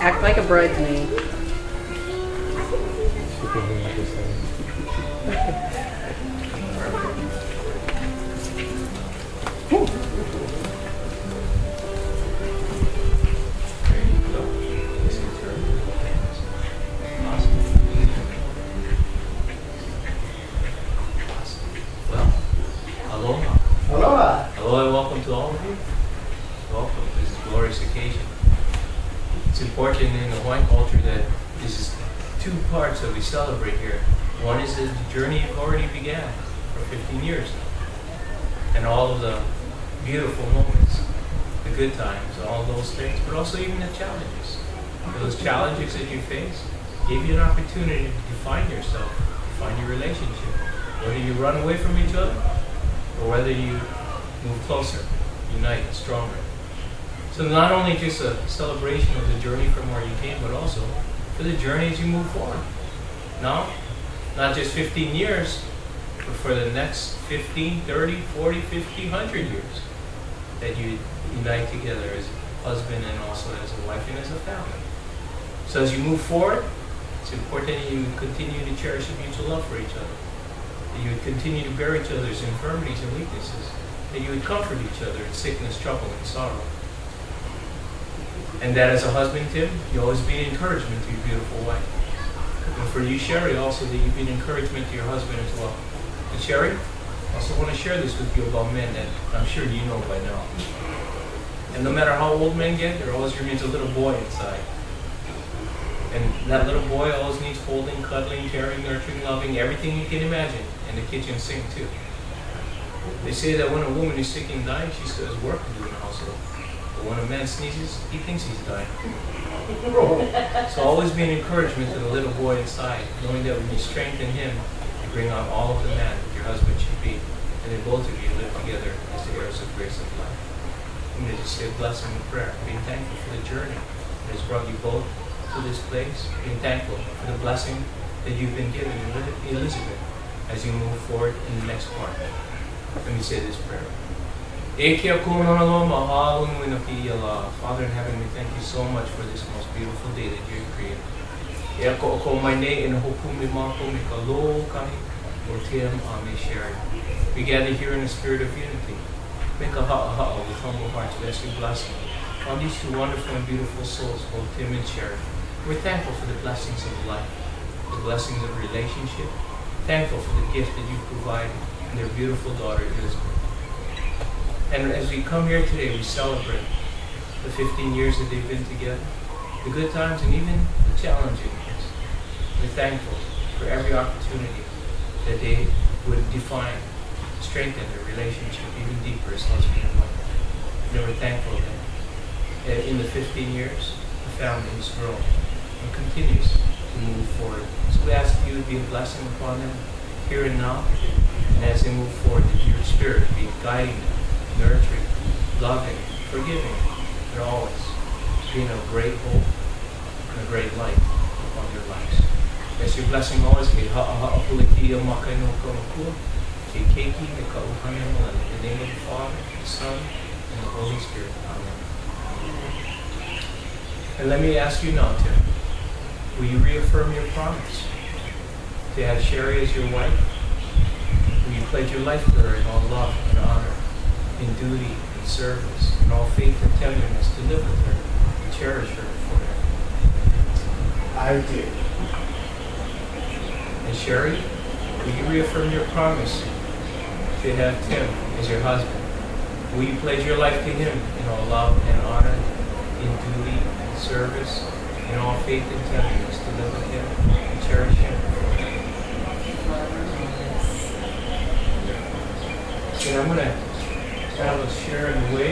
Act like a bridesmaid. Hello and welcome to all of you. Welcome. This is a glorious occasion. It's important in the Hawaiian culture that this is two parts that we celebrate here. One is the journey you've already began for 15 years. And all of the beautiful moments, the good times, all those things, but also even the challenges. Those challenges that you face give you an opportunity to define yourself, define your relationship. Whether you run away from each other or whether you move closer, unite, stronger. So not only just a celebration of the journey from where you came, but also for the journey as you move forward. Now, not just 15 years, but for the next 15, 30, 40, 50, 100 years that you unite together as a husband and also as a wife and as a family. So as you move forward, it's important that you continue to cherish a mutual love for each other. That you would continue to bear each other's infirmities and weaknesses. That you would comfort each other in sickness, trouble, and sorrow. And that as a husband, Tim, you always be an encouragement to your beautiful wife. And for you, Sheri, also that you be an encouragement to your husband as well. And Sheri, I also want to share this with you about men that I'm sure you know by now. And no matter how old men get, there always remains a little boy inside. And that little boy always needs holding, cuddling, caring, nurturing, loving, everything you can imagine, and the kitchen sink too. They say that when a woman is sick and dying, she still has work to do in the household. But when a man sneezes, he thinks he's dying. So always be an encouragement to the little boy inside, knowing that when you strengthen him, you bring out all of the man that your husband should be, and then both of you live together as the heirs of grace of life. I'm going to just say a blessing and prayer, being thankful for the journey that has brought you both to this place, being thankful for the blessing that you've been given in Elizabeth as you move forward in the next part. Let me say this prayer. Father in heaven, we thank you so much for this most beautiful day that you have created. We gather here in a spirit of unity. Make a ha'a with humble hearts. We ask you blessing on these two wonderful and beautiful souls, both Tim and Sheri. We're thankful for the blessings of life, the blessings of relationship. Thankful for the gift that you provided and their beautiful daughter, Elizabeth. And as we come here today, we celebrate the 15 years that they've been together, the good times and even the challenging ones. We're thankful for every opportunity that they would define, strengthen their relationship even deeper as husband and wife. And we're thankful that in the 15 years, the family has grown and continues to move forward. So we ask you to be a blessing upon them here and now, and as they move forward, that your spirit be guiding them, nurturing, loving, forgiving, and always being a great hope and a great light upon their lives. As your blessing always be, in the name of the Father, the Son, and the Holy Spirit. Amen. And let me ask you now, Tim, will you reaffirm your promise to have Sheri as your wife? Will you pledge your life to her in all love and honor, in duty and service, in all faith and tenderness, to live with her and cherish her forever? I do. And Sheri, will you reaffirm your promise to have Tim as your husband? Will you pledge your life to him in all love and honor, in duty and service, in all faith and tenderness, to live with him and cherish him? And I'm going to have us share in the way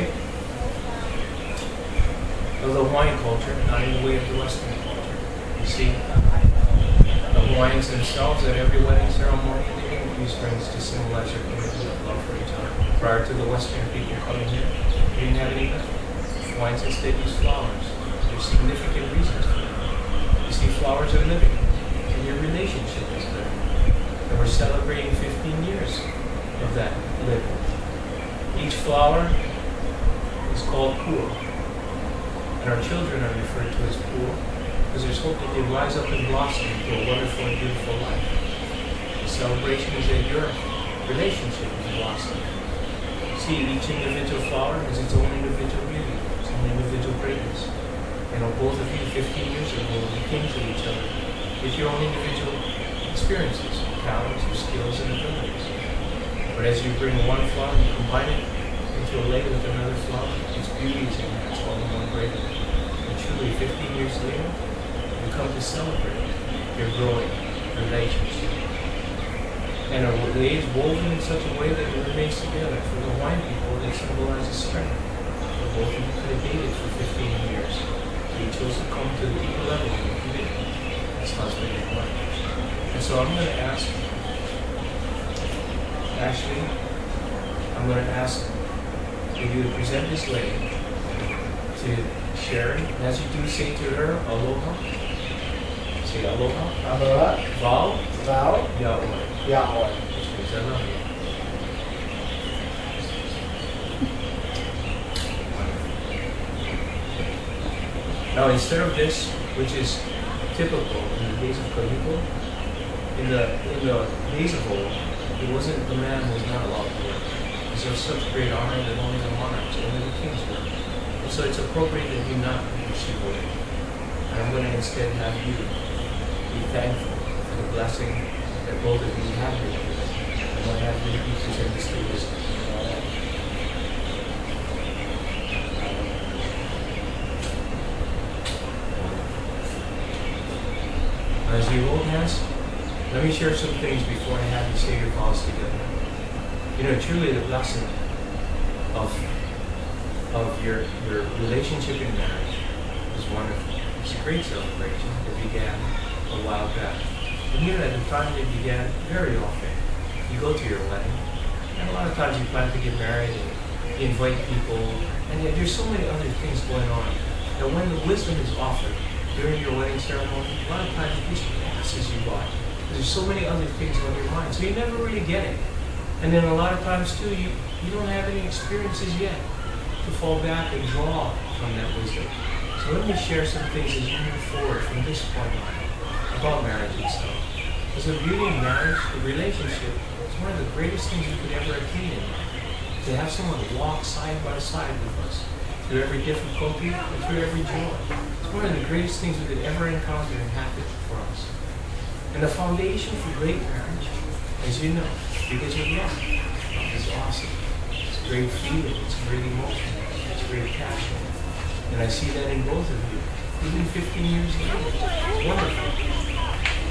of the Hawaiian culture, not in the way of the Western culture. You see, the Hawaiians themselves, at every wedding ceremony, they didn't use rings to symbolize their commitment of love for each other. Prior to the Western people coming here, they didn't have any rings. Hawaiians instead used flowers. There's significant reasons for that. You see, flowers are living, and your relationship is living. And we're celebrating 15 years of that living. Each flower is called kua. And our children are referred to as poor because there's hope that they rise up and blossom into a wonderful and beautiful life. The celebration is that your relationship is blossoming. See, each individual flower has its own individual beauty, its own individual greatness. And both of you 15 years ago, you came to each other with your own individual experiences, talents, your skills, and abilities. But as you bring one flower, you combine it into a lake with another flower, its beauty is enhanced all the more greater. And truly, 15 years later, you come to celebrate your growing relationship. And a lei is woven in such a way that it remains together. For the Hawaiian people, it symbolizes strength. For both of you could have dated for 15 years. So you chose to come to the deeper level of your commitment as husband and wife. And so I'm going to ask Ashley, I'm going to ask if you would present this lady to Sheri. And as you do, say to her, aloha. Say aloha. Aloha. Vow. Vow. Yahweh. Yahweh. Which means I love you. Now, instead of this, which is typical in the days of Kahiko, in the days of old, it wasn't the man who was not allowed to work. Because of such great honor that only the monarchs, only the kings work. And so it's appropriate that you not receive work. And I'm going to instead have you be thankful for the blessing that both of you have here. I'm going to have you present this to us. As you hold hands, let me share some things before I have you say your vows together. You know, truly the blessing of your relationship in marriage is wonderful. It's a great celebration that began a while back. And here at the time it began, very often, you go to your wedding, and a lot of times you plan to get married, and you invite people, and yet there's so many other things going on. And when the wisdom is offered during your wedding ceremony, a lot of times it just passes you by. There's so many other things on your mind, so you never really get it. And then a lot of times too, you don't have any experiences yet to fall back and draw from that wisdom. So let me share some things as you move forward from this point on about marriage and stuff. Because the beauty of marriage, the relationship, is one of the greatest things you could ever attain in life. To have someone walk side by side with us through every difficulty and through every joy. It's one of the greatest things we could ever encounter and happen for us. And the foundation for great marriage, as you know, because of love. Love is awesome. It's great feeling, it's great emotion, it's great passion. And I see that in both of you, even 15 years later. It's wonderful.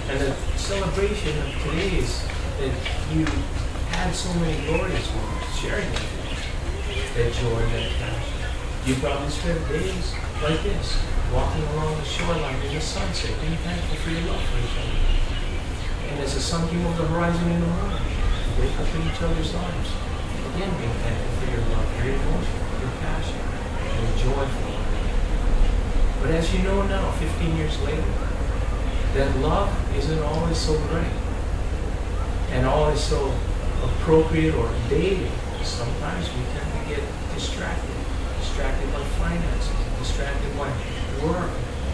And the celebration of today is that you had so many glorious moments sharing with you. That joy, that passion. You probably spent days like this, walking along the shoreline in the sunset, being thankful for your love for each other. And as the sun came over the horizon in the morning, you wake up in each other's arms. Again, being thankful for your love, your emotion, your passion, and your joy for one another. But as you know now, 15 years later, that love isn't always so great and always so appropriate or dating. Sometimes we tend to get distracted by finances, distracted by work,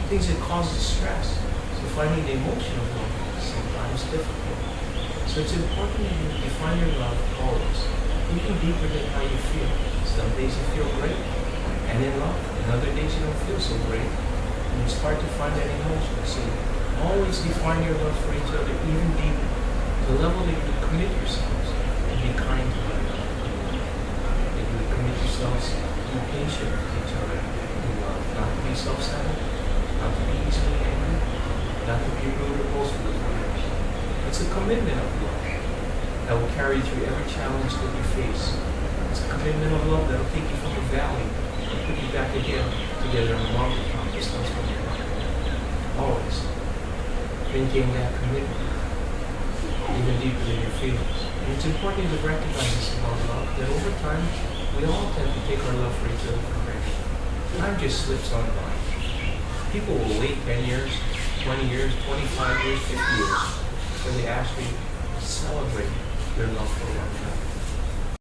things that cause stress. So finding the emotion of love is sometimes difficult. So it's important that you define your love always, even deeper than how you feel. Some days you feel great and in love, and other days you don't feel so great, and it's hard to find that emotion. So always define your love for each other even deeper, to the level that you would commit yourselves and be kind to one another. That you would commit yourselves to be patient with each other in love, not to be self-centered, not to be easily angry, not to be rude or boastful with one another. It's a commitment of love that will carry you through every challenge that you face. It's a commitment of love that will take you from the valley and put you back again together on the mountaintop just once more. Always maintain that commitment, even deeper than your feelings. And it's important to recognize this about love, that over time, we all tend to take our love for each other for granted. Time just slips on by. People will wait 10 years, 20 years, 25 years, 50 years, when they actually celebrate their love for one another.